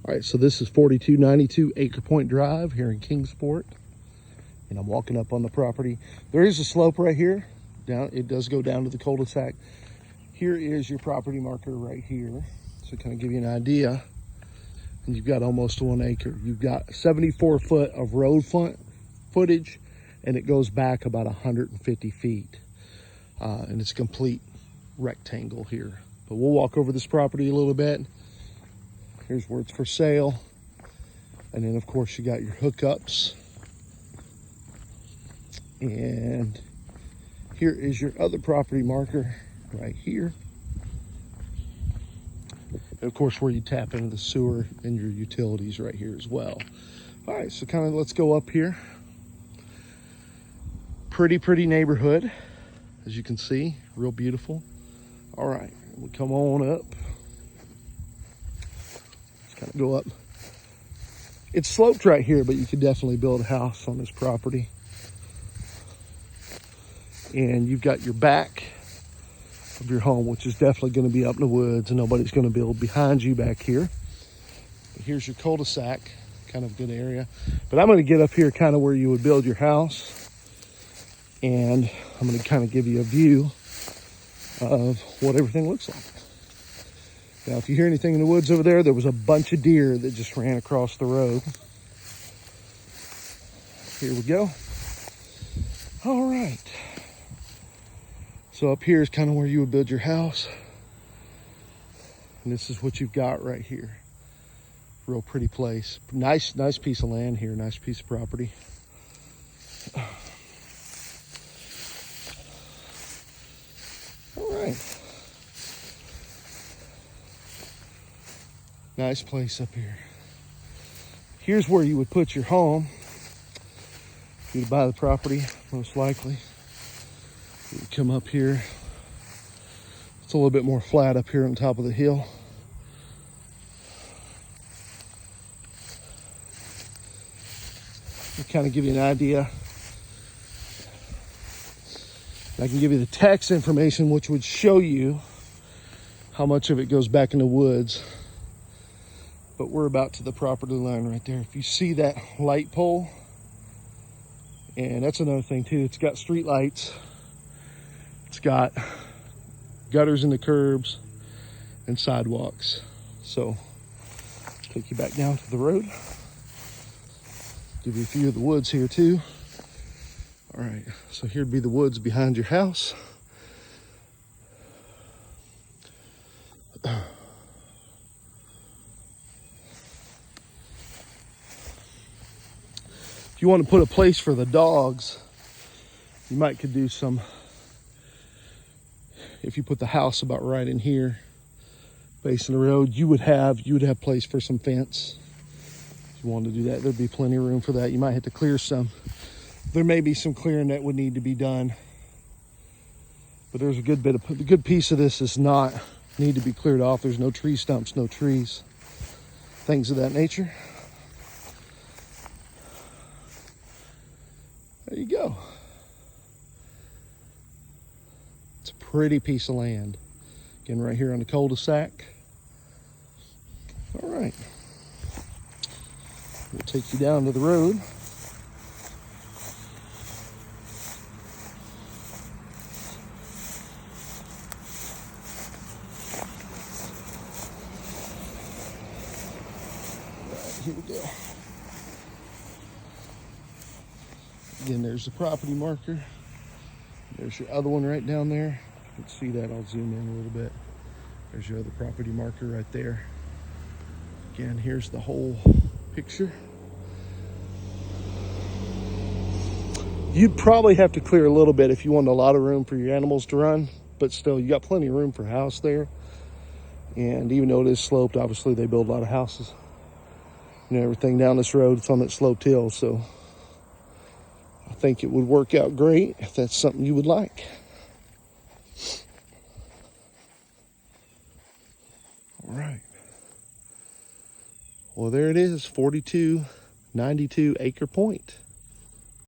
All right, so this is 4292 Acre Point Drive here in Kingsport, and I'm walking up on the property. There is a slope right here. Down, it does go down to the cul-de-sac. Here is your property marker right here. So kind of give you an idea. And you've got almost 1 acre. You've got 74 foot of road footage, and it goes back about 150 feet. And it's a complete rectangle here. But we'll walk over this property a little bit. Here's where it's for sale. And then of course you got your hookups. And here is your other property marker right here. And of course where you tap into the sewer and your utilities right here as well. All right, so kind of let's go up here. Pretty neighborhood, as you can see, real beautiful. All right, we'll come on up. Kind of go up. It's sloped right here, but you could definitely build a house on this property. And you've got your back of your home, which is definitely going to be up in the woods, and nobody's going to build behind you back here. But here's your cul-de-sac, kind of good area. But I'm going to get up here kind of where you would build your house, and I'm going to kind of give you a view of what everything looks like. Now, if you hear anything in the woods over there, there was a bunch of deer that just ran across the road. Here we go. All right. So up here is kind of where you would build your house. And this is what you've got right here. Real pretty place. Nice piece of land here. Nice piece of property. All right. Nice place up here. Here's where you would put your home. If you would buy the property, most likely. You would come up here. It's a little bit more flat up here on top of the hill. To kind of give you an idea. I can give you the tax information, which would show you how much of it goes back in the woods. But we're about to the property line right there. If you see that light pole, and that's another thing too, it's got street lights, it's got gutters in the curbs and sidewalks. So take you back down to the road. Give you a view of the woods here too. All right, so here'd be the woods behind your house. If you want to put a place for the dogs, you might could do some, if you put the house about right in here, facing the road, you would have place for some fence. If you wanted to do that, there'd be plenty of room for that. You might have to clear some. There may be some clearing that would need to be done. But there's a good piece of this is not need to be cleared off. There's no tree stumps, no trees, things of that nature. There you go. It's a pretty piece of land. Again, right here on the cul-de-sac. All right. We'll take you down to the road. Right, here we go. Again, there's the property marker. There's your other one right down there. You can see that. I'll zoom in a little bit. There's your other property marker right there. Again, here's the whole picture. You'd probably have to clear a little bit if you want a lot of room for your animals to run, but still, you got plenty of room for a house there. And even though it is sloped, obviously they build a lot of houses. You know, everything down this road, it's on that sloped hill, so I think it would work out great if that's something you would like. All right. Well, there it is, 4292 Acre Point.